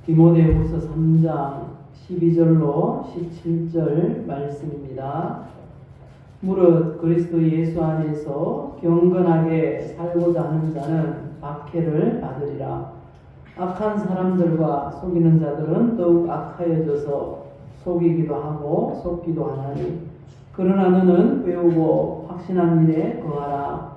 디모데후서 3장 12절로 17절 말씀입니다. 무릇 그리스도 예수 안에서 경건하게 살고자 하는 자는 박해를 받으리라. 악한 사람들과 속이는 자들은 더욱 악하여져서 속이기도 하고 속기도 하나니, 그러나 너는 배우고 확신한 일에 거하라.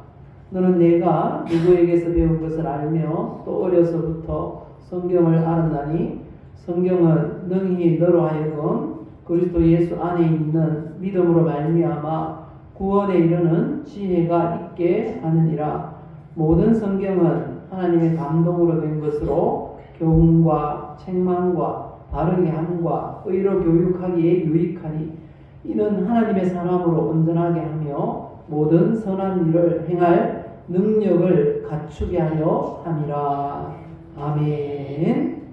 너는 내가 누구에게서 배운 것을 알며 또 어려서부터 성경을 알았나니, 성경은 능히 너로 하여금 그리스도 예수 안에 있는 믿음으로 말미암아 구원에 이르는 지혜가 있게 하느니라. 모든 성경은 하나님의 감동으로 된 것으로 교훈과 책망과 바르게 함과 의로 교육하기에 유익하니, 이는 하나님의 사람으로 온전하게 하며 모든 선한 일을 행할 능력을 갖추게 하려 함이라. 아멘.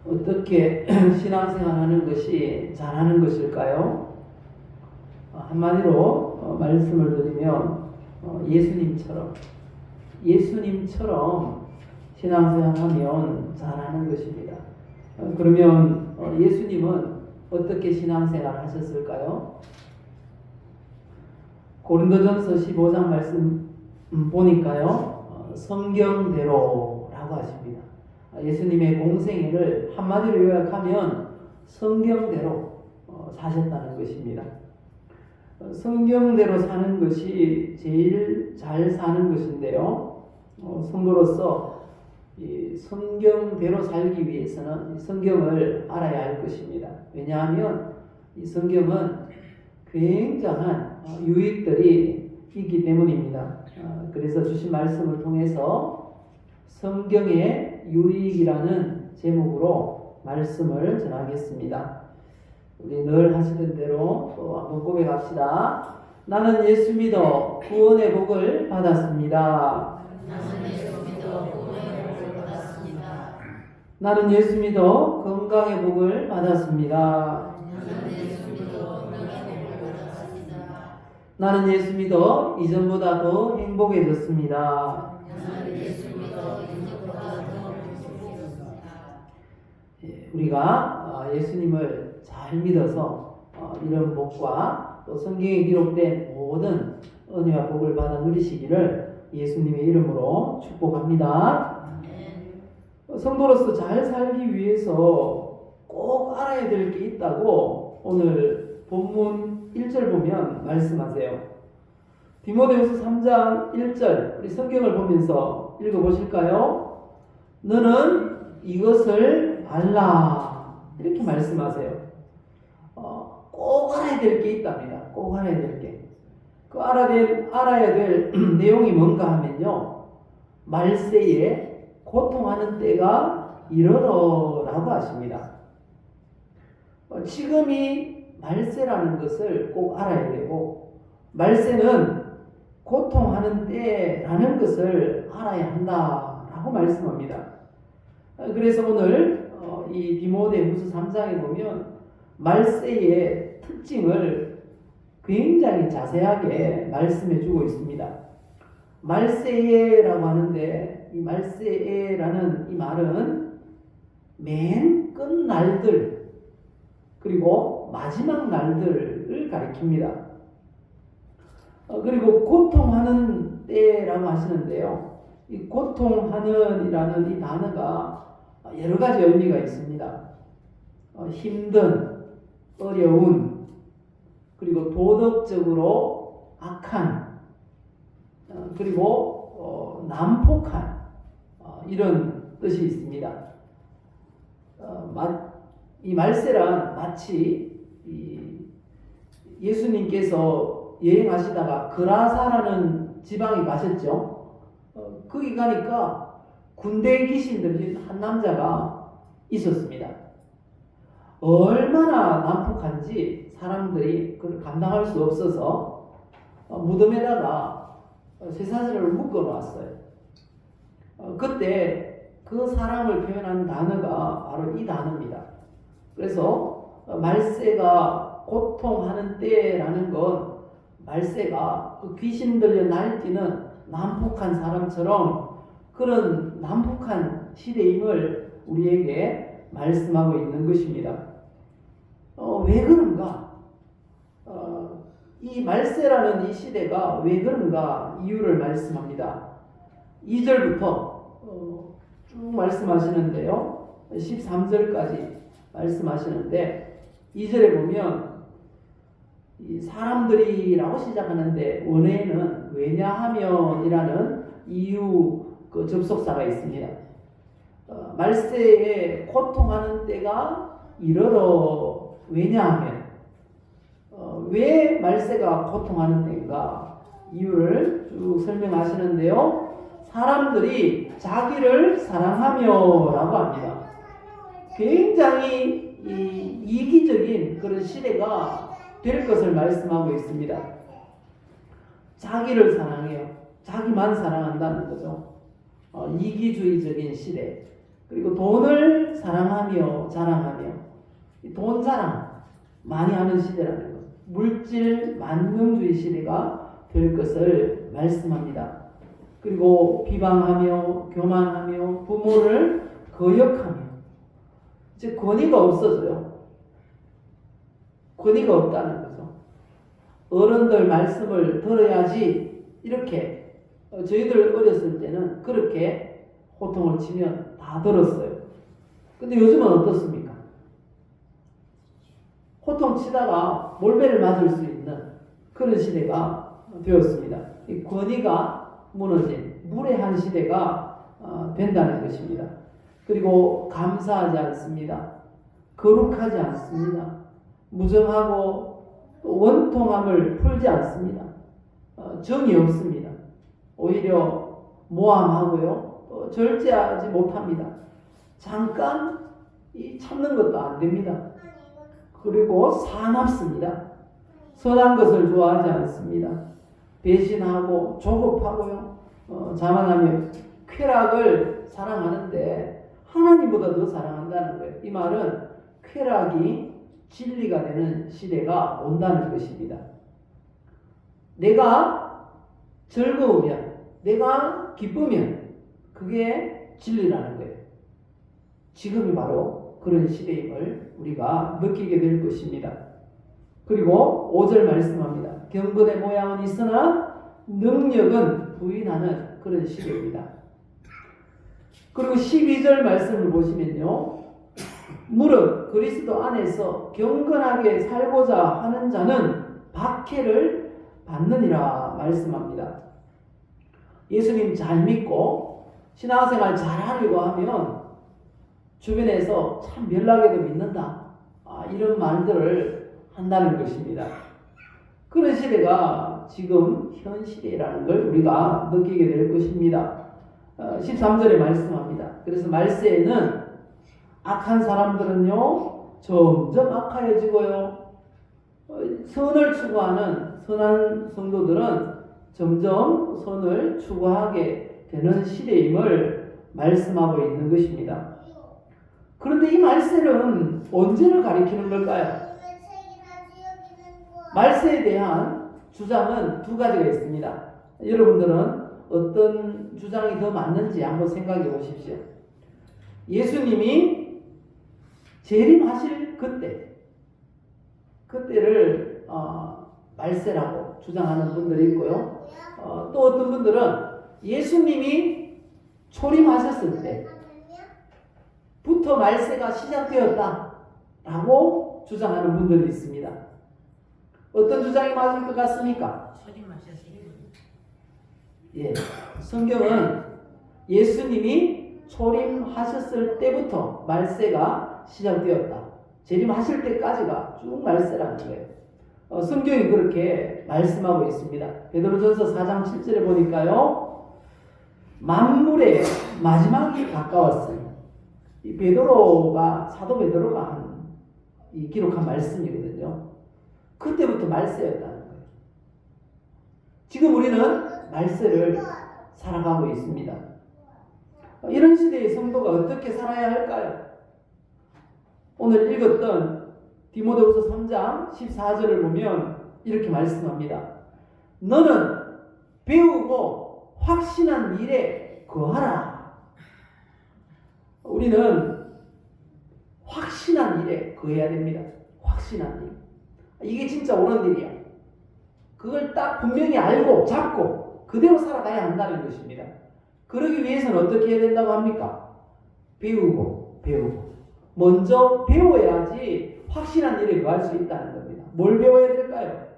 어떻게 신앙생활하는 것이 잘하는 것일까요? 한마디로 말씀을 드리면 예수님처럼 신앙생활하면 잘하는 것입니다. 그러면 예수님은 어떻게 신앙생활 하셨을까요? 고린도전서 15장 말씀 보니까요, 성경대로라고 하십니다. 예수님의 공생애를 한마디로 요약하면 성경대로 사셨다는 것입니다. 성경대로 사는 것이 제일 잘 사는 것인데요, 성도로서 이 성경대로 살기 위해서는 성경을 알아야 할 것입니다. 왜냐하면 이 성경은 굉장한 유익들이 있기 때문입니다. 그래서 주신 말씀을 통해서 성경의 유익이라는 제목으로 말씀을 전하겠습니다. 우리 늘 하시던 대로 또 한번 고백합시다. 나는 예수 믿어 구원의 복을 받았습니다. 나는 예수 믿어 건강의 복을 받았습니다. 나는 예수 믿어 이전보다 더 행복해졌습니다. 우리가 예수님을 잘 믿어서 이런 복과 또 성경에 기록된 모든 은혜와 복을 받아 누리시기를 예수님의 이름으로 축복합니다. 성도로서 잘 살기 위해서 꼭 알아야 될 게 있다고 오늘 본문 1절 보면 말씀하세요. 디모데후서 3장 1절, 우리 성경을 보면서 읽어보실까요? 너는 이것을 알라, 이렇게 말씀하세요. 꼭 알아야 될 게 있답니다. 꼭 알아야 될 게. 그 알아야 될 내용이 뭔가 하면요, 말세에 고통하는 때가 이르러라고 하십니다. 지금이 말세라는 것을 꼭 알아야 되고, 말세는 고통하는 때라는 것을 알아야 한다라고 말씀합니다. 그래서 오늘 이 디모데후서 3장에 보면 말세의 특징을 굉장히 자세하게 말씀해 주고 있습니다. 말세에라고 하는데, 이 말세에라는 이 말은 맨 끝날들 그리고 마지막 날들을 가리킵니다. 그리고 고통하는 때라고 하시는데요, 이 고통하는 이라는 이 단어가 여러 가지 의미가 있습니다. 힘든, 어려운, 그리고 도덕적으로 악한, 그리고 난폭한, 이런 뜻이 있습니다. 이 말세란 마치 예수님께서 여행하시다가 그라사라는 지방에 가셨죠. 거기 가니까 군대 귀신 들린 한 남자가 있었습니다. 얼마나 난폭한지 사람들이 그걸 감당할 수 없어서 무덤에다가 쇠사슬을 묶어 놓았어요. 그때 그 사람을 표현한 단어가 바로 이 단어입니다. 그래서 말세가 고통하는 때라는 건, 말세가 그 귀신 들려 날뛰는 난폭한 사람처럼 그런 난폭한 시대임을 우리에게 말씀하고 있는 것입니다. 왜 그런가? 이 말세라는 이 시대가 왜 그런가 이유를 말씀합니다. 2절부터 쭉 말씀하시는데요. 13절까지 말씀하시는데 2절에 보면 이 사람들이라고 시작하는데 원어에는 왜냐하면이라는 이유 그 접속사가 있습니다. 말세에 고통하는 때가 이르러 왜냐하면 왜 말세가 고통하는 때인가 이유를 쭉 설명하시는데요. 사람들이 자기를 사랑하며라고 합니다. 굉장히 이기적인 그런 시대가 될 것을 말씀하고 있습니다. 자기를 사랑해요. 자기만 사랑한다는 거죠. 이기주의적인 시대. 그리고 돈을 사랑하며 자랑하며 돈 자랑 많이 하는 시대라는 것. 물질 만능주의 시대가 될 것을 말씀합니다. 그리고 비방하며 교만하며 부모를 거역하며 이제 권위가 없어져요. 권위가 없다는 거죠. 어른들 말씀을 들어야지 이렇게 저희들 어렸을 때는 그렇게 호통을 치면 다 들었어요. 근데 요즘은 어떻습니까? 호통 치다가 몰배를 맞을 수 있는 그런 시대가 되었습니다. 이 권위가 무너진 무례한 시대가 된다는 것입니다. 그리고 감사하지 않습니다. 거룩하지 않습니다. 무정하고 원통함을 풀지 않습니다. 정이 없습니다. 오히려 모함하고요. 절제하지 못합니다. 잠깐 참는 것도 안 됩니다. 그리고 사납습니다. 선한 것을 좋아하지 않습니다. 배신하고 조급하고요. 자만하며 쾌락을 사랑하는데 하나님보다 더 사랑한다는 거예요. 이 말은 쾌락이 진리가 되는 시대가 온다는 것입니다. 내가 즐거우면, 내가 기쁘면 그게 진리라는 거예요. 지금이 바로 그런 시대임을 우리가 느끼게 될 것입니다. 그리고 5절 말씀합니다. 경건의 모양은 있으나 능력은 부인하는 그런 시대입니다. 그리고 12절 말씀을 보시면요. 무릇 그리스도 안에서 경건하게 살고자 하는 자는 박해를 받느니라 말씀합니다. 예수님 잘 믿고 신앙생활 잘하려고 하면 주변에서 참 연락에도 믿는다. 이런 말들을 한다는 것입니다. 그런 시대가 지금 현 시대라는 걸 우리가 느끼게 될 것입니다. 13절에 말씀합니다. 그래서 말세에는 악한 사람들은요 점점 악하여지고요 선을 추구하는 선한 성도들은 점점 선을 추구하게 되는 시대임을 말씀하고 있는 것입니다. 그런데 이 말세는 언제를 가리키는 걸까요? 말세에 대한 주장은 두 가지가 있습니다. 여러분들은 어떤 주장이 더 맞는지 한번 생각해 보십시오. 예수님이 재림하실 그때를 말세라고 주장하는 분들이 있고요. 또 어떤 분들은 예수님이 초림하셨을 때부터 말세가 시작되었다라고 주장하는 분들이 있습니다. 어떤 주장이 맞을 것 같습니까? 예, 성경은 예수님이 초림하셨을 때부터 말세가 시작되었다. 재림하실 때까지가 쭉 말세라는 거예요. 성경이 그렇게 말씀하고 있습니다. 베드로전서 4장 7절에 보니까요. 만물의 마지막이 가까웠어요. 이 사도 베드로가 기록한 말씀이거든요. 그때부터 말세였다는 거예요. 지금 우리는 말세를 살아가고 있습니다. 이런 시대의 성도가 어떻게 살아야 할까요? 오늘 읽었던 디모데후서 3장 14절을 보면 이렇게 말씀합니다. 너는 배우고 확신한 일에 거하라. 우리는 확신한 일에 거해야 됩니다. 확신한 일. 이게 진짜 옳은 일이야. 그걸 딱 분명히 알고 잡고 그대로 살아가야 한다는 것입니다. 그러기 위해서는 어떻게 해야 된다고 합니까? 배우고. 먼저 배워야지 확신한 일에 거할 수 있다는 겁니다. 뭘 배워야 될까요?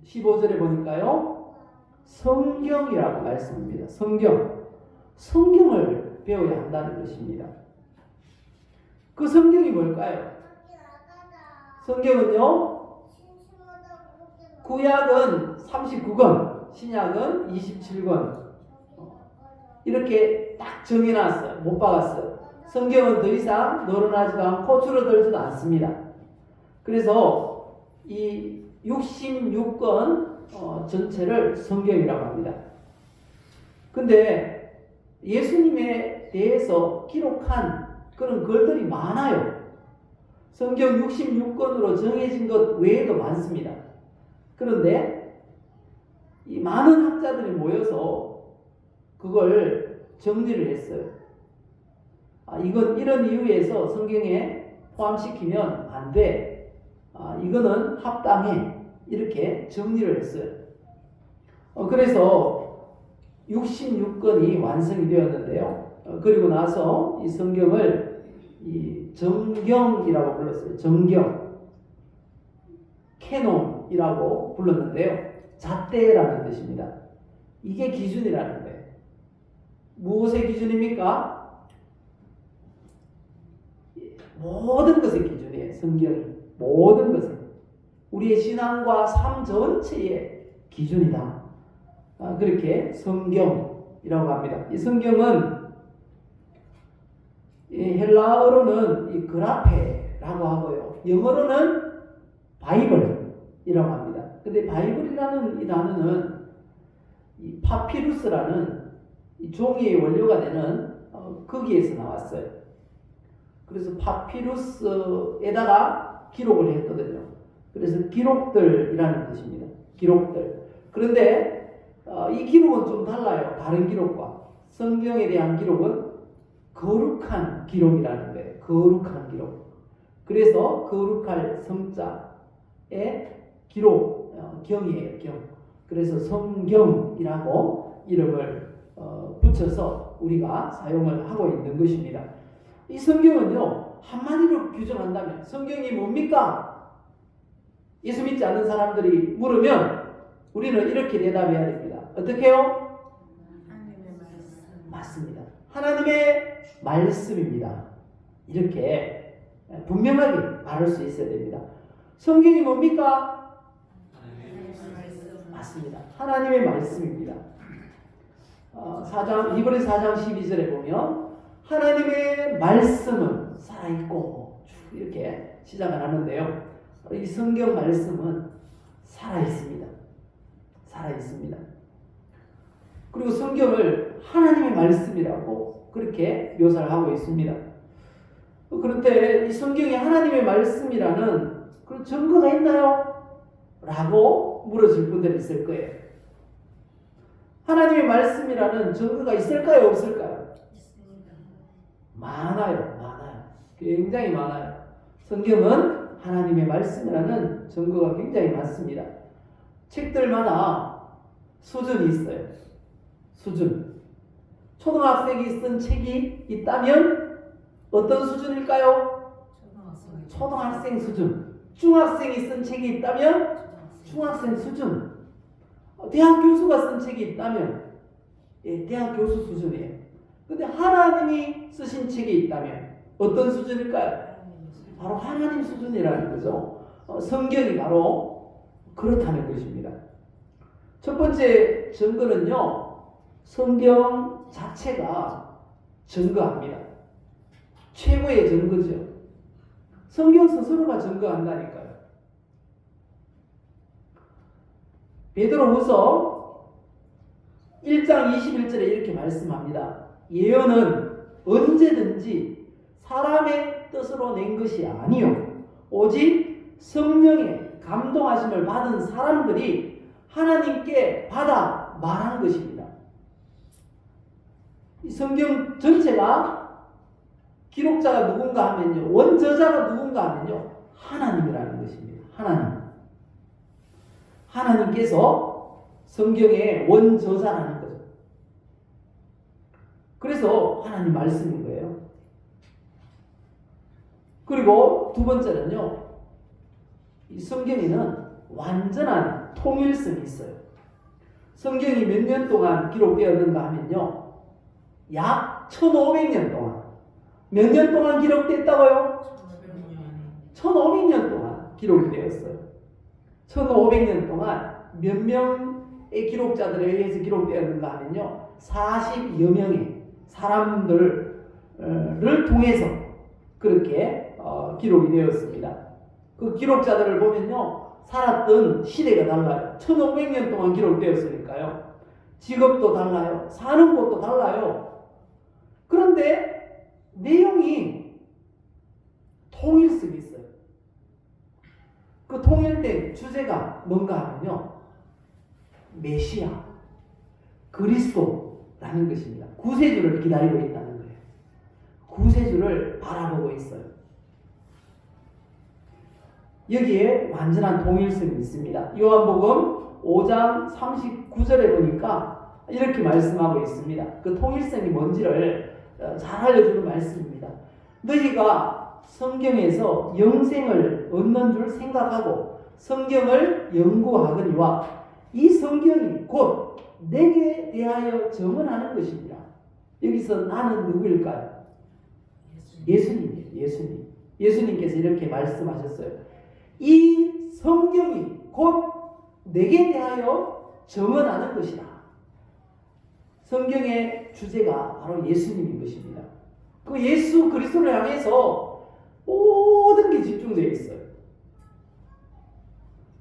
15절에 보니까요. 성경이라고 말씀합니다. 성경을 배워야 한다는 것입니다. 그 성경이 뭘까요? 성경은요. 구약은 39권, 신약은 27권. 이렇게 딱 정해놨어요. 못 박았어요. 성경은 더 이상 늘어나지도 않고 줄어들지도 않습니다. 그래서 이 66권 전체를 성경이라고 합니다. 근데 예수님에 대해서 기록한 그런 글들이 많아요. 성경 66권으로 정해진 것 외에도 많습니다. 그런데 이 많은 학자들이 모여서 그걸 정리를 했어요. 이건 이런 이유에서 성경에 포함시키면 안 돼. 이거는 합당해. 이렇게 정리를 했어요. 그래서 66권이 완성이 되었는데요. 그리고 나서 이 성경을 이 정경이라고 불렀어요. 정경. 캐논이라고 불렀는데요. 잣대라는 뜻입니다. 이게 기준이라는 거예요. 무엇의 기준입니까? 모든 것의 기준이에요. 성경이. 모든 것의. 우리의 신앙과 삶 전체의 기준이다. 그렇게 성경이라고 합니다. 이 성경은 헬라어로는 이 그라페라고 하고요. 영어로는 바이블이라고 합니다. 근데 바이블이라는 이 단어는 이 파피루스라는 이 종이의 원료가 되는 거기에서 나왔어요. 그래서 파피루스에다가 기록을 했거든요. 그래서 기록들이라는 뜻입니다. 기록들. 그런데 이 기록은 좀 달라요. 다른 기록과. 성경에 대한 기록은 거룩한 기록이라는 거예요. 거룩한 기록. 그래서 거룩할 성자의 기록, 경이에요. 경. 그래서 성경이라고 이름을 붙여서 우리가 사용을 하고 있는 것입니다. 이 성경은요, 한마디로 규정한다면 성경이 뭡니까? 예수 믿지 않는 사람들이 물으면 우리는 이렇게 대답해야 됩니다. 어떻게 해요? 하나님의 말씀. 맞습니다. 하나님의 말씀입니다. 이렇게 분명하게 말할 수 있어야 됩니다. 성경이 뭡니까? 하나님의 말씀. 맞습니다. 하나님의 말씀입니다. 히브리서 4장 12절에 보면 하나님의 말씀은 살아있고 이렇게 시작을 하는데요. 이 성경 말씀은 살아있습니다. 살아있습니다. 그리고 성경을 하나님의 말씀이라고 그렇게 묘사를 하고 있습니다. 그런데 이 성경이 하나님의 말씀이라는 그런 증거가 있나요? 라고 물어질 분들이 있을 거예요. 하나님의 말씀이라는 증거가 있을까요? 없을까요? 있습니다. 많아요. 굉장히 많아요. 성경은 하나님의 말씀이라는 증거가 굉장히 많습니다. 책들마다 수준이 있어요. 수준. 초등학생이 쓴 책이 있다면 어떤 수준일까요? 초등학생 수준. 중학생이 쓴 책이 있다면 중학생 수준. 대학 교수가 쓴 책이 있다면 대학 교수 수준이에요. 근데 하나님이 쓰신 책이 있다면 어떤 수준일까요? 바로 하나님 수준이라는 거죠. 성경이 바로 그렇다는 것입니다. 첫 번째 증거는요, 성경 자체가 증거합니다. 최고의 증거죠. 성경 스스로가 증거한다니까요. 베드로후서 1장 21절에 이렇게 말씀합니다. 예언은 언제든지 사람의 뜻으로 낸 것이 아니요 오직 성령의 감동하심을 받은 사람들이 하나님께 받아 말한 것입니다. 이 성경 전체가 기록자가 누군가 하면요, 원저자가 누군가 하면요, 하나님이라는 것입니다. 하나님께서 성경의 원저자라는 거죠. 그래서 하나님 말씀인 거예요. 그리고 두 번째는요, 이 성경에는 완전한 통일성이 있어요. 성경이 몇 년 동안 기록되었는가 하면요, 약 1500년 동안. 몇 년 동안 기록됐다고요? 1500년 동안 기록이 되었어요. 1500년 동안 몇 명의 기록자들에 의해서 기록되었는가 하면요, 40여 명의 사람들을 통해서 그렇게 기록이 되었습니다. 그 기록자들을 보면요, 살았던 시대가 달라요. 1500년 동안 기록되었으니까요. 직업도 달라요. 사는 곳도 달라요. 그런데 내용이 통일성이 있어요. 그 통일된 주제가 뭔가 하면요, 메시아, 그리스도라는 것입니다. 구세주를 기다리고 있다는 거예요. 구세주를 바라보고 있어요. 여기에 완전한 통일성이 있습니다. 요한복음 5장 39절에 보니까 이렇게 말씀하고 있습니다. 그 통일성이 뭔지를 잘 알려주는 말씀입니다. 너희가 성경에서 영생을 얻는 줄 생각하고 성경을 연구하거니와 이 성경이 곧 내게 대하여 증언하는 것입니다. 여기서 나는 누구일까요? 예수님이에요. 예수님께서 이렇게 말씀하셨어요. 이 성경이 곧 내게 대하여 증언하는 것이다. 성경의 주제가 바로 예수님인 것입니다. 그 예수 그리스도를 향해서 모든 게 집중되어 있어요.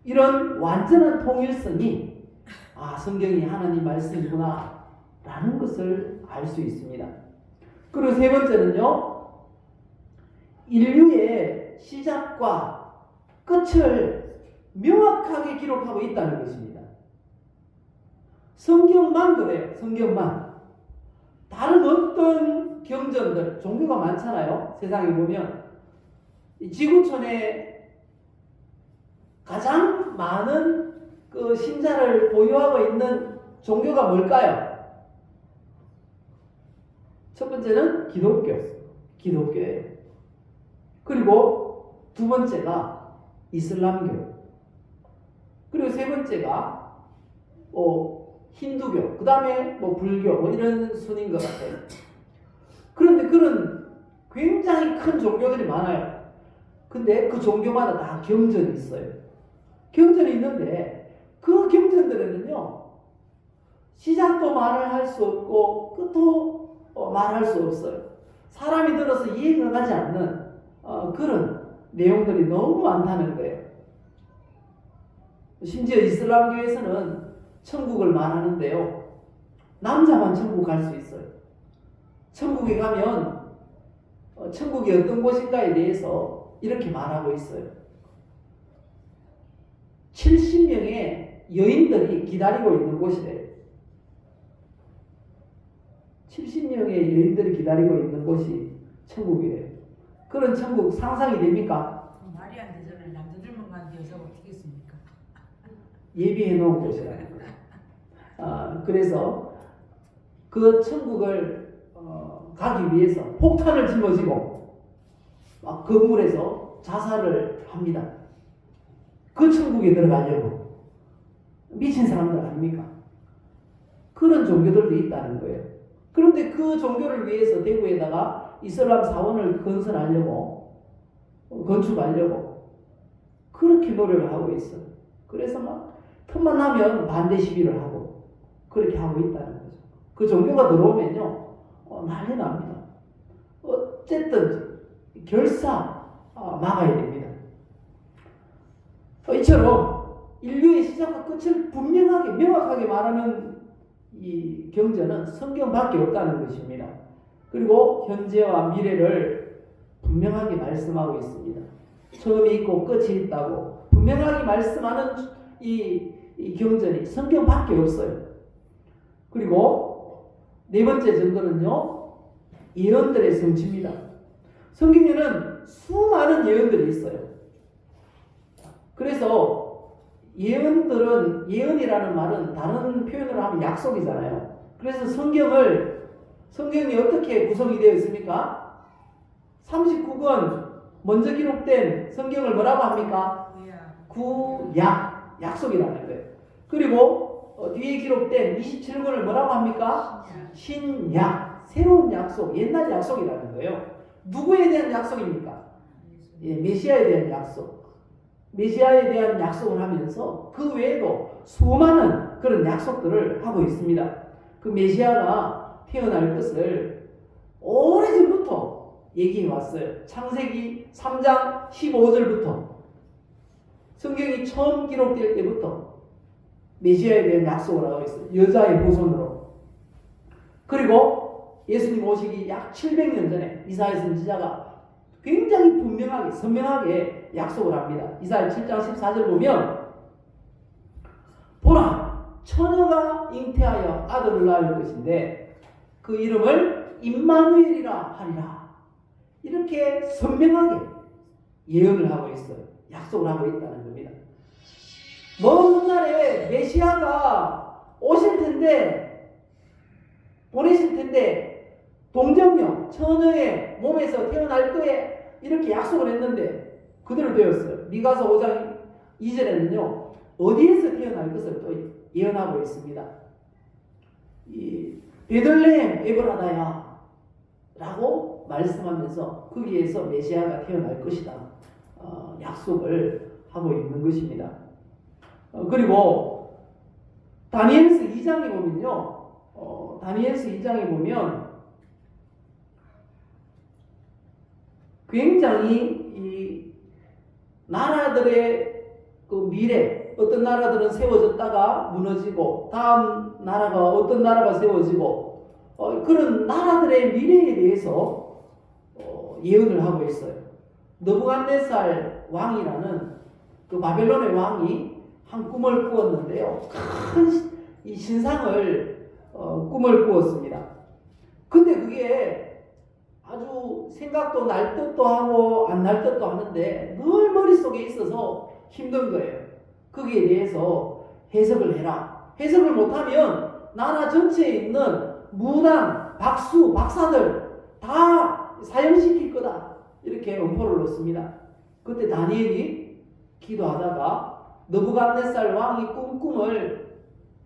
이런 완전한 통일성이 성경이 하나님 말씀이구나 라는 것을 알 수 있습니다. 그리고 세 번째는요, 인류의 시작과 끝을 명확하게 기록하고 있다는 것입니다. 성경만 그래요. 성경만. 다른 어떤 경전들, 종교가 많잖아요. 세상에 보면 지구촌에 가장 많은 그 신자를 보유하고 있는 종교가 뭘까요? 첫 번째는 기독교예요. 그리고 두 번째가 이슬람교. 그리고 세 번째가 힌두교. 그 다음에 불교. 이런 순인 것 같아요. 그런데 그런 굉장히 큰 종교들이 많아요. 근데 그 종교마다 다 경전이 있어요. 경전이 있는데 그 경전들에는요, 시작도 말을 할 수 없고 끝도 말할 수 없어요. 사람이 들어서 이해가 가지 않는 그런 내용들이 너무 많다는 거예요. 심지어 이슬람교에서는 천국을 말하는데요, 남자만 천국 갈 수 있어요. 천국에 가면 천국이 어떤 곳인가에 대해서 이렇게 말하고 있어요. 70명의 여인들이 기다리고 있는 곳이래요. 70명의 여인들이 기다리고 있는 곳이 천국이래요. 그런 천국 상상이 됩니까? 말이 안 되잖아요. 남자들만 가는데 여자가 어떻게 있습니까? 예비해 놓은 곳이라는 거예요. 그래서 그 천국을 가기 위해서 폭탄을 짊어지고 막 건물에서 자살을 합니다. 그 천국에 들어가려고. 미친 사람들 아닙니까? 그런 종교들도 있다는 거예요. 그런데 그 종교를 위해서 대구에다가 이슬람 사원을 건축하려고 그렇게 노력을 하고 있어요. 그래서 막 틈만 나면 반대 시위를 하고 그렇게 하고 있다는 거죠. 그 종교가 들어오면요, 난리 납니다. 어쨌든 결사 막아야 됩니다. 이처럼 인류의 시작과 끝을 분명하게 명확하게 말하는 이 경전은 성경밖에 없다는 것입니다. 그리고 현재와 미래를 분명하게 말씀하고 있습니다. 처음이 있고 끝이 있다고 분명하게 말씀하는 이 경전이 성경밖에 없어요. 그리고 네 번째 증거는요, 예언들의 성취입니다. 성경에는 수많은 예언들이 있어요. 그래서 예언들은, 예언이라는 말은 다른 표현으로 하면 약속이잖아요. 그래서 성경이 어떻게 구성이 되어 있습니까? 39권 먼저 기록된 성경을 뭐라고 합니까? 구약, 약속이라는 거예요. 그리고 뒤에 기록된 27권을 뭐라고 합니까? 신약, 새로운 약속, 옛날 약속이라는 거예요. 누구에 대한 약속입니까? 메시아에 대한 약속. 메시아에 대한 약속을 하면서 그 외에도 수많은 그런 약속들을 하고 있습니다. 그 메시아가 태어날 것을 오래전부터 얘기해 왔어요. 창세기 3장 15절부터 성경이 처음 기록될 때부터 메시아에 대한 약속을 하고 있어요. 여자의 후손으로. 그리고 예수님 오시기 약 700년 전에 이사야 선지자가 굉장히 분명하게 선명하게 약속을 합니다. 이사야 7장 14절 보면 보라 처녀가 잉태하여 아들을 낳을 것인데 그 이름을 임마누엘이라 하리라. 이렇게 선명하게 예언을 하고 있어요. 약속을 하고 있다는 겁니다. 먼 훗날에 메시아가 오실 텐데, 보내실 텐데 동정녀 처녀의 몸에서 태어날 거에 이렇게 약속을 했는데 그대로 되었어요. 미가서 5장 2절에는요 어디에서 태어날 것을 또 예언하고 있습니다. 이 베들레헴 에브라다야 라고 말씀하면서 거기에서 메시아가 태어날 것이다 약속을 하고 있는 것입니다. 그리고 다니엘서 2장에 보면요, 다니엘서 2장에 보면 굉장히 이 나라들의 그 미래, 어떤 나라들은 세워졌다가 무너지고 다음 나라가 어떤 나라가 세워지고 그런 나라들의 미래에 대해서 예언을 하고 있어요. 느부갓네살 왕이라는 그 바벨론의 왕이 한 꿈을 꾸었는데요. 큰 이 신상을 꿈을 꾸었습니다. 근데 그게 아주 생각도 날 듯도 하고 안 날 듯도 하는데 늘 머릿속에 있어서 힘든 거예요. 거기에 대해서 해석을 해라. 해석을 못하면 나라 전체에 있는 무당, 박수, 박사들 다 사형시킬 거다. 이렇게 엄포를 놓습니다. 그때 다니엘이 기도하다가 느부갓네살 왕이 꾼 꿈을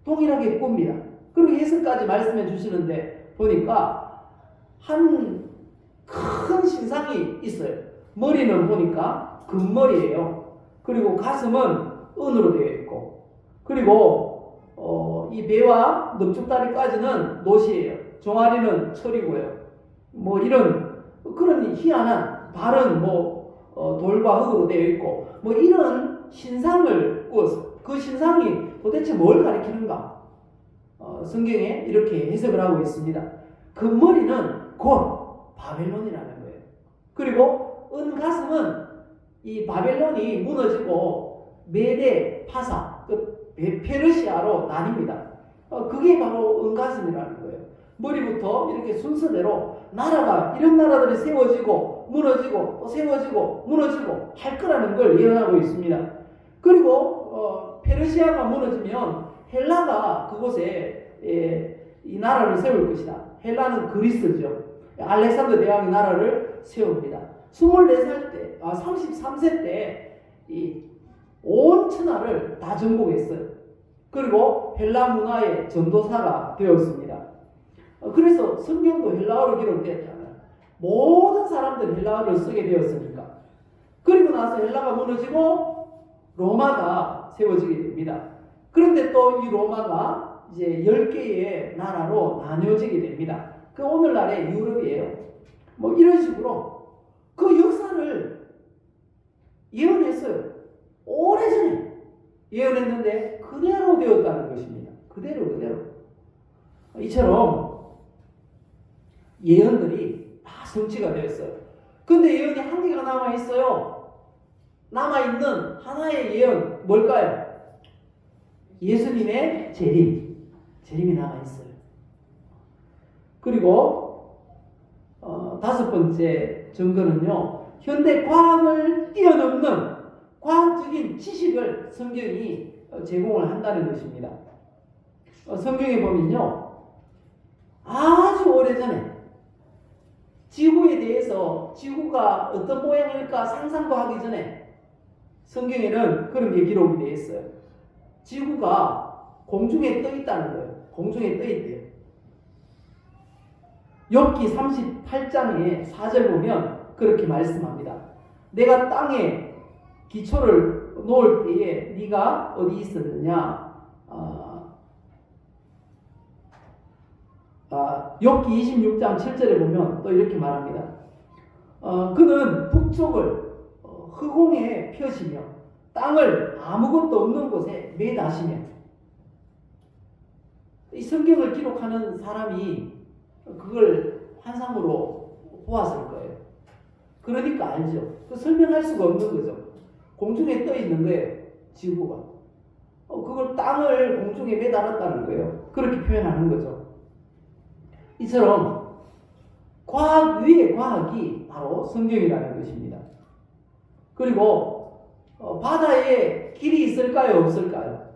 동일하게 꿉니다. 그리고 해석까지 말씀해 주시는데 보니까 한 큰 신상이 있어요. 머리는 보니까 금머리예요. 그리고 가슴은 은으로 되어 있고, 그리고 이 배와 넙죽다리까지는 노시예요. 종아리는 철이고요. 뭐 이런 그런 희한한 발은 돌과 흙으로 되어 있고 뭐 이런 신상을 꾸었어요. 그 신상이 도대체 뭘 가리키는가? 성경에 이렇게 해석을 하고 있습니다. 금머리는 곧 바벨론이라는 거예요. 그리고 은가슴은 이 바벨론이 무너지고 메데, 파사, 그 페르시아로 나뉩니다. 그게 바로 은가슴이라는 거예요. 머리부터 이렇게 순서대로 나라가 이런 나라들이 세워지고 무너지고 또 세워지고 무너지고 할 거라는 걸 예언하고 있습니다. 그리고 페르시아가 무너지면 헬라가 그곳에 이 나라를 세울 것이다. 헬라는 그리스죠. 알렉산더 대왕이 나라를 세웁니다. 24살 때, 33세 때 온 천하를 다 정복했어요. 그리고 헬라 문화의 전도사가 되었습니다. 그래서 성경도 헬라어로 기록되었잖아요. 모든 사람들이 헬라어를 쓰게 되었으니까. 그리고 나서 헬라가 무너지고 로마가 세워지게 됩니다. 그런데 또 이 로마가 이제 10개의 나라로 나뉘어지게 됩니다. 그 오늘날의 유럽이에요. 뭐 이런 식으로 그 역사를 예언했어요. 오래전에 예언했는데 그대로 되었다는 것입니다. 그대로. 이처럼 예언들이 다 성취가 되었어요. 근데 예언이 한 개가 남아있어요. 남아있는 하나의 예언 뭘까요? 예수님의 재림이 남아있어요. 그리고 다섯 번째 증거는요, 현대 과학을 뛰어넘는 과학적인 지식을 성경이 제공을 한다는 것입니다. 성경에 보면요, 아주 오래전에 지구에 대해서 지구가 어떤 모양일까 상상도 하기 전에 성경에는 그런 게 기록이 되어 있어요. 지구가 공중에 떠 있다는 거예요. 공중에 떠 있대요. 욥기 38장의 4절 보면 그렇게 말씀합니다. 내가 땅에 기초를 놓을 때에 네가 어디 있었느냐? 욥기 26장 7절에 보면 또 이렇게 말합니다. 그는 북쪽을 흑공에 펴시며 땅을 아무것도 없는 곳에 매다시며. 이 성경을 기록하는 사람이 그걸 환상으로 보았을 거예요. 그러니까 알죠. 그 설명할 수가 없는 거죠. 공중에 떠 있는 거예요. 지구가. 그걸 땅을 공중에 매달았다는 거예요. 그렇게 표현하는 거죠. 이처럼 과학 위의 과학이 바로 성경이라는 것입니다. 그리고 바다에 길이 있을까요? 없을까요?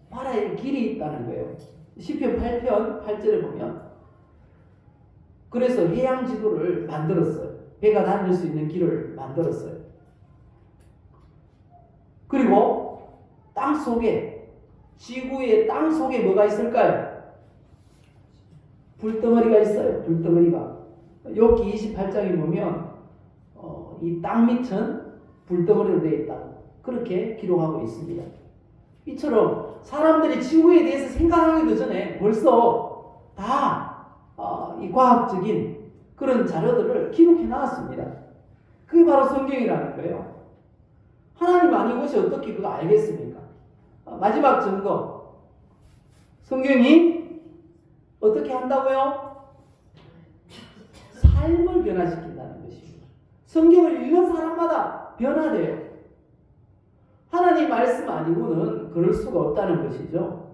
바다에 길이 있다는 거예요. 시편 8편 8절에 보면 그래서 해양 지도를 만들었어요. 배가 다닐 수 있는 길을 만들었어요. 그리고 땅 속에, 지구의 땅 속에 뭐가 있을까요? 불덩어리가 있어요. 불덩어리가. 욥기 28장에 보면 이 땅 밑은 불덩어리로 되어 있다. 그렇게 기록하고 있습니다. 이처럼 사람들이 지구에 대해서 생각하기도 전에 벌써 다 이 과학적인 그런 자료들을 기록해 놨습니다. 그게 바로 성경이라는 거예요. 하나님 아닌 것이 어떻게 그거 알겠습니까? 마지막 증거. 성경이 어떻게 한다고요? 삶을 변화시킨다는 것입니다. 성경을 읽는 사람마다 변화돼요. 하나님 말씀 아니고는 그럴 수가 없다는 것이죠.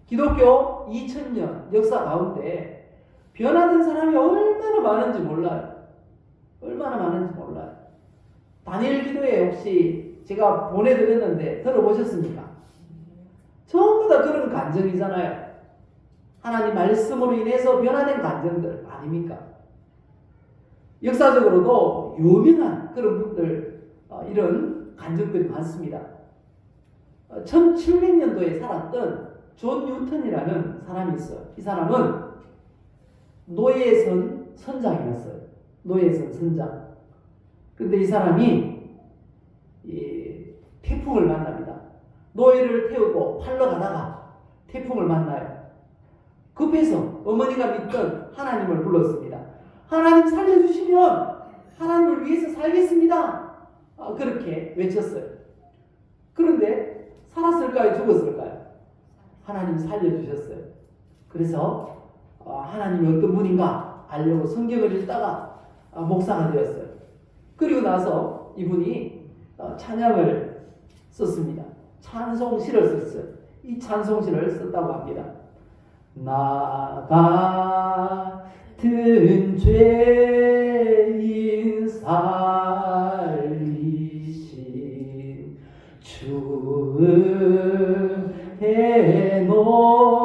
기독교 2000년 역사 가운데 변화된 사람이 얼마나 많은지 몰라요. 얼마나 많은지 몰라요. 다니엘 기도에 혹시 제가 보내드렸는데 들어보셨습니까? 전부 다 그런 간증이잖아요. 하나님 말씀으로 인해서 변화된 간증들 아닙니까? 역사적으로도 유명한 그런 분들 이런 간증들이 많습니다. 1700년도에 살았던 존 뉴턴이라는 사람이 있어요. 이 사람은 노예선 선장이었어요. 노예선 선장. 그런데 이 사람이 태풍을 만납니다. 노예를 태우고 팔러 가다가 태풍을 만나요. 급해서 어머니가 믿던 하나님을 불렀습니다. 하나님 살려주시면 하나님을 위해서 살겠습니다. 그렇게 외쳤어요. 그런데 살았을까요? 죽었을까요? 하나님 살려주셨어요. 그래서 하나님이 어떤 분인가 알려고 성경을 읽다가 목사가 되었어요. 그리고 나서 이분이 찬양을 썼습니다. 찬송시를 썼어요. 이 찬송시를 썼다고 합니다. 나 같은 죄인 살리신 주의 놀라워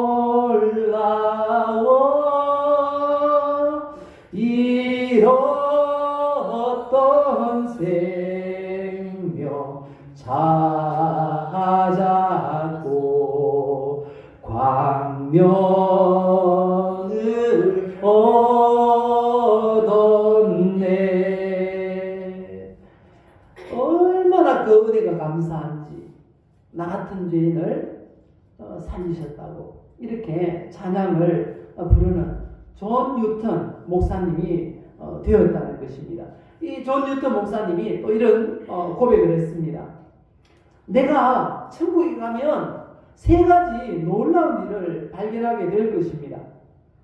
잃었던 생명 찾았고 광명을 얻었네. 얼마나 그 은혜가 감사한지. 나 같은 죄인을 살리셨다고 이렇게 찬양을 부르는 존 뉴턴 목사님이 되었다는 것입니다. 이 존 뉴턴 목사님이 또 이런 고백을 했습니다. 내가 천국에 가면 세 가지 놀라운 일을 발견하게 될 것입니다.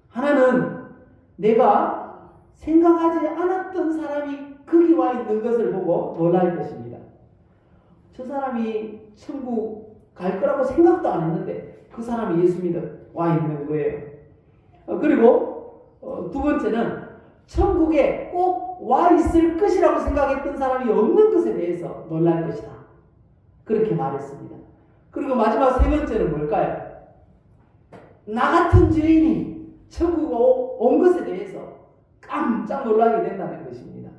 하나는 내가 생각하지 않았던 사람이 거기 와 있는 것을 보고 놀랄 것입니다. 저 사람이 천국 갈 거라고 생각도 안 했는데 그 사람이 예수 믿어 와 있는 거예요. 그리고 두 번째는 천국에 꼭 와 있을 것이라고 생각했던 사람이 없는 것에 대해서 놀랄 것이다. 그렇게 말했습니다. 그리고 마지막 세 번째는 뭘까요? 나 같은 죄인이 천국에 온 것에 대해서 깜짝 놀라게 된다는 것입니다.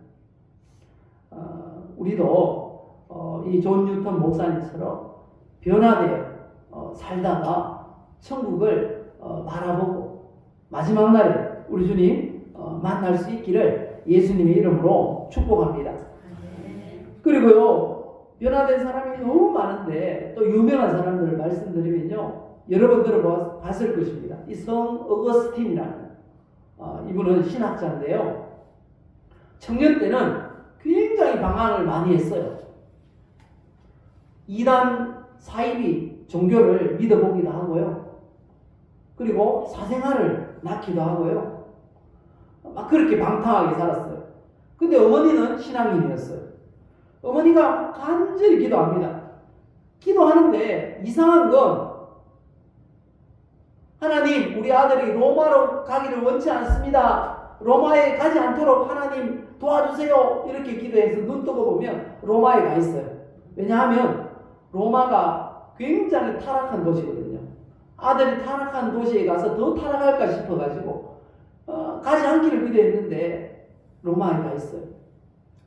우리도 이 존 뉴턴 목사님처럼 변화되어 살다가 천국을 바라보고 마지막 날에 우리 주님 만날 수 있기를 예수님의 이름으로 축복합니다. 그리고요, 변화된 사람이 너무 많은데 또 유명한 사람들을 말씀드리면요, 여러분 들어봤을 것입니다. 이 성 어거스틴이라는 이분은 신학자인데요, 청년 때는 굉장히 방황을 많이 했어요. 이단 사이비 종교를 믿어보기도 하고요, 그리고 사생활을 낳기도 하고요, 막 그렇게 방탕하게 살았어요. 근데 어머니는 신앙인이었어요. 어머니가 간절히 기도합니다. 기도하는데 이상한 건, 하나님, 우리 아들이 로마로 가기를 원치 않습니다. 로마에 가지 않도록 하나님 도와주세요. 이렇게 기도해서 눈 뜨고 보면 로마에 가 있어요. 왜냐하면 로마가 굉장히 타락한 도시거든요. 아들이 타락한 도시에 가서 더 타락할까 싶어가지고 가지 않기를 기도했는데 로마에 가 있어요.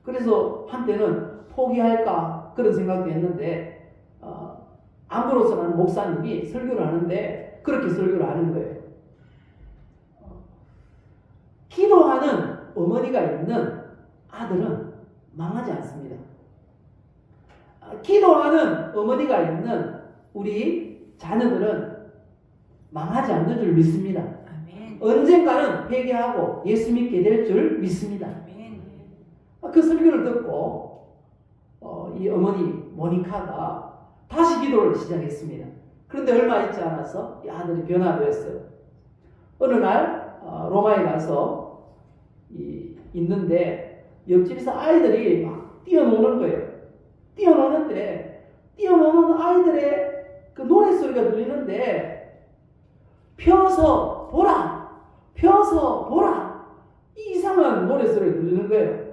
그래서 한때는 포기할까 그런 생각도 했는데 암브로스라는 목사님이 설교를 하는데 그렇게 설교를 하는 거예요. 기도하는 어머니가 있는 아들은 망하지 않습니다. 기도하는 어머니가 있는 우리 자녀들은 망하지 않는 줄 믿습니다. 아멘. 언젠가는 회개하고 예수 믿게 될 줄 믿습니다. 아멘. 그 설교를 듣고 이 어머니 모니카가 다시 기도를 시작했습니다. 그런데 얼마 있지 않아서 이 아들이 변화되었어요. 어느 날 로마에 가서 있는데 옆집에서 아이들이 막 뛰어노는 거예요. 뛰어노는데 뛰어노는 아이들의 그 노래소리가 들리는데 펴서 보라, 펴서 보라, 이 이상한 노래소리가 들리는 거예요.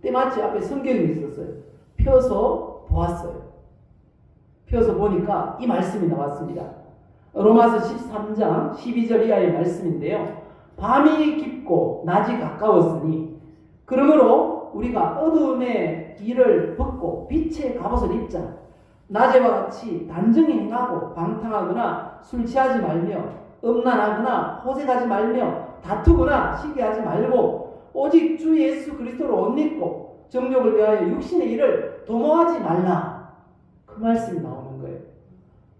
때마치 앞에 성경이 있었어요. 펴서 보았어요. 펴서 보니까 이 말씀이 나왔습니다. 로마서 13장 12절 이하의 말씀인데요, 밤이 깊고 낮이 가까웠으니 그러므로 우리가 어두움의 일을 벗고 빛의 갑옷을 입자. 낮에와 같이 단정히 행하고 방탕하거나 술 취하지 말며 음란하거나 호색하지 말며 다투거나 시기하지 말고 오직 주 예수 그리스도로 옷 입고 정욕을 위하여 육신의 일을 도모하지 말라. 그 말씀이 나오는 거예요.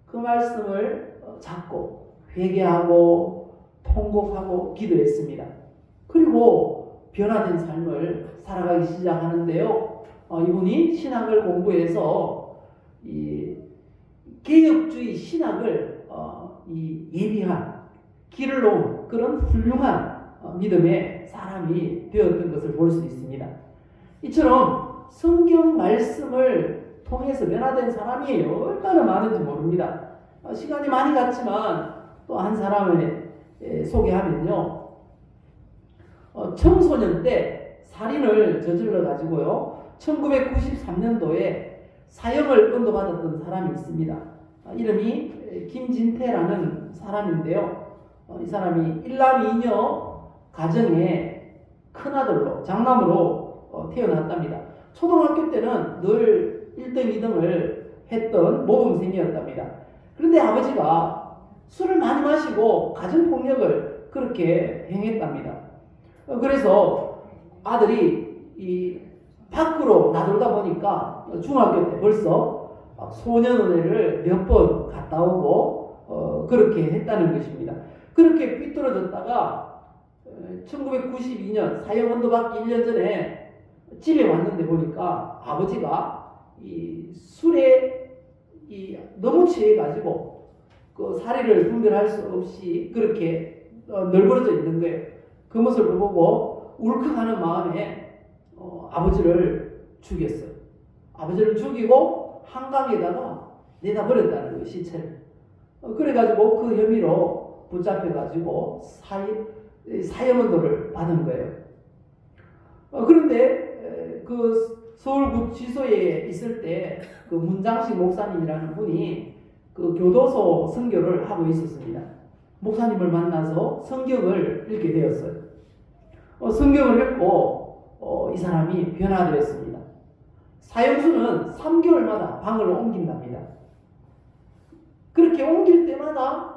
그 말씀을 잡고 회개하고 통곡하고 기도했습니다. 그리고 변화된 삶을 살아가기 시작하는데요, 이분이 신학을 공부해서 이 개혁주의 신학을 예비한 길을 놓은 그런 훌륭한 믿음의 사람이 되었던 것을 볼 수 있습니다. 이처럼 성경 말씀을 통해서 변화된 사람이 얼마나 많은지 모릅니다. 시간이 많이 갔지만 또 한 사람을 소개하면요, 청소년 때 살인을 저질러 가지고요 1993년도에 사형을 언도받았던 사람이 있습니다. 이름이 김진태라는 사람인데요, 이 사람이 일남 이녀 가정의 큰아들로 장남으로 태어났답니다. 초등학교 때는 늘 1등, 2등을 했던 모범생이었답니다. 그런데 아버지가 술을 많이 마시고 가정폭력을 그렇게 행했답니다. 그래서 아들이 이 밖으로 나돌다 보니까 중학교 때 벌써 소년원회를 몇 번 갔다 오고 그렇게 했다는 것입니다. 그렇게 삐뚤어졌다가 1992년 사형 언도받기 1년 전에 집에 왔는데 보니까 아버지가 이 술에 너무 취해가지고 그 사리를 분별할 수 없이 그렇게 널브러져 있는 거예요. 그 모습을 보고 울컥하는 마음에 아버지를 죽였어요. 아버지를 죽이고 한강에다가 내다 버렸다는 거예요, 시체를. 그래가지고 그 혐의로 붙잡혀가지고 사형언도를 받은 거예요. 그런데 그 서울구치소에 있을 때 그 문장식 목사님이라는 분이 그 교도소 선교를 하고 있었습니다. 목사님을 만나서 성경을 읽게 되었어요. 성경을 읽고 이 사람이 변화되었습니다. 사형수는 3개월마다 방을 옮긴답니다. 그렇게 옮길 때마다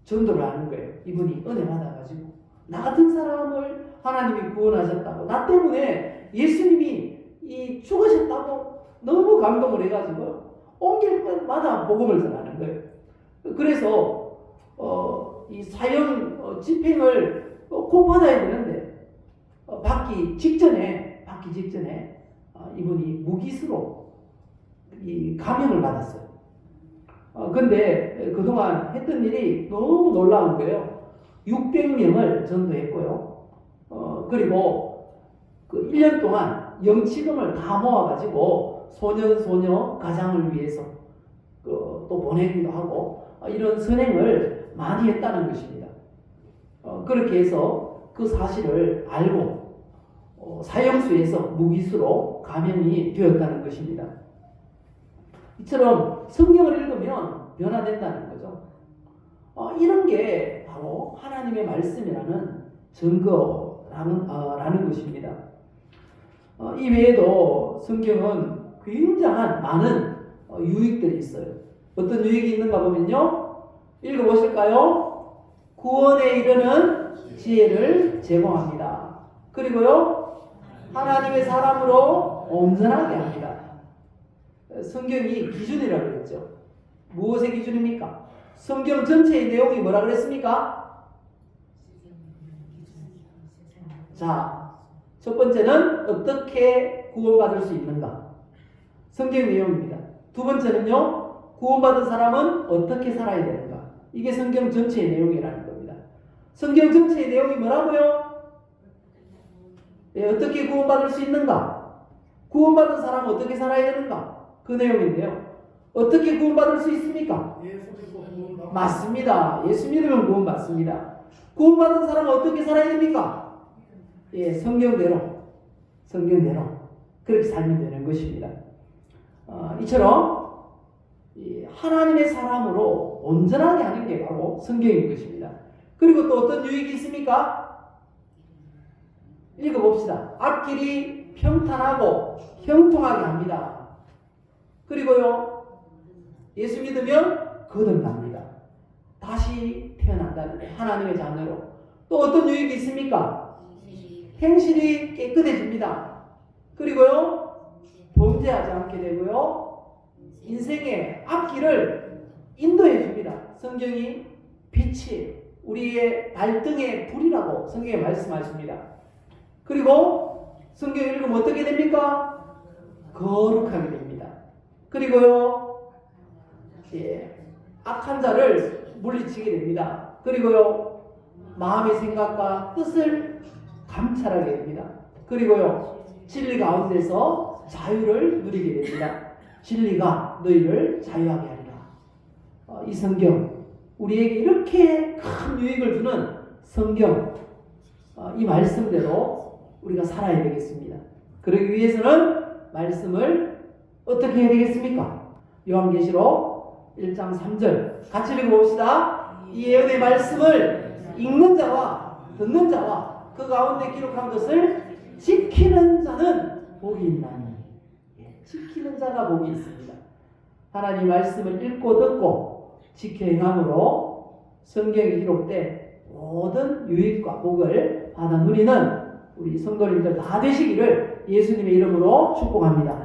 전도를 하는 거예요. 이분이 은혜 받아가지고 나 같은 사람을 하나님이 구원하셨다고, 나 때문에 예수님이 죽으셨다고 너무 감동을 해가지고 옮길 때마다 복음을 전하는 거예요. 그래서 이 사형 집행을 꼭 받아야 되는데 받기 직전에 이분이 무기수로 이 감형을 받았어요. 근데 그동안 했던 일이 너무 놀라운 거예요. 600명을 전도했고요. 그리고 그 1년 동안 영치금을 다 모아가지고 소년 가장을 위해서 또 보내기도 하고 이런 선행을 많이 했다는 것입니다. 그렇게 해서 그 사실을 알고 사형수에서 무기수로 감형이 되었다는 것입니다. 이처럼 성경을 읽으면 변화된다는 거죠. 이런 게 바로 하나님의 말씀이라는 증거라는 것입니다. 이 외에도 성경은 굉장한 많은 유익들이 있어요. 어떤 유익이 있는가 보면요. 읽어보실까요? 구원에 이르는 지혜를 제공합니다. 그리고요. 하나님의 사람으로 온전하게 합니다. 성경이 기준이라고 그랬죠. 무엇의 기준입니까? 성경 전체의 내용이 뭐라 그랬습니까? 자, 첫 번째는 어떻게 구원받을 수 있는가? 성경 내용입니다. 두 번째는요, 구원받은 사람은 어떻게 살아야 되는가? 이게 성경 전체의 내용이라는 겁니다. 성경 전체의 내용이 뭐라고요? 어떻게 구원받을 수 있는가? 구원받은 사람은 어떻게 살아야 되는가? 그 내용인데요. 어떻게 구원받을 수 있습니까? 맞습니다. 예수 믿으면 구원받습니다. 구원받은 사람은 어떻게 살아야 됩니까? 성경대로 그렇게 살면 되는 것입니다. 이처럼 하나님의 사람으로 온전하게 하는 게 바로 성경인 것입니다. 그리고 또 어떤 유익이 있습니까? 읽어봅시다. 앞길이 평탄하고 형통하게 합니다. 그리고요, 예수 믿으면 거듭납니다. 다시 태어난다는 게 하나님의 자녀로. 또 어떤 유익이 있습니까? 행실이 깨끗해집니다. 그리고요, 범죄하지 않게 되고요, 인생의 앞길을 인도해 줍니다. 성경이 빛이 우리의 발등의 불이라고 성경에 말씀하십니다. 그리고 성경 읽으면 어떻게 됩니까? 거룩하게 됩니다. 그리고요, 악한 자를 물리치게 됩니다. 그리고요, 마음의 생각과 뜻을 감찰하게 됩니다. 그리고요, 진리 가운데서 자유를 누리게 됩니다. 진리가 너희를 자유하게 하리라. 이 성경, 우리에게 이렇게 큰 유익을 주는 성경, 이 말씀대로 우리가 살아야 되겠습니다. 그러기 위해서는 말씀을 어떻게 해야 되겠습니까? 요한계시록 1장 3절 같이 읽어봅시다. 이 예언의 말씀을 읽는 자와 듣는 자와 그 가운데 기록한 것을 지키는 자는 복이 있나니. 지키는 자가 복이 있습니다. 하나님 말씀을 읽고 듣고 지켜 행함으로 성경에 기록된 모든 유익과 복을 받아 누리는 우리 성도님들 다 되시기를 예수님의 이름으로 축복합니다.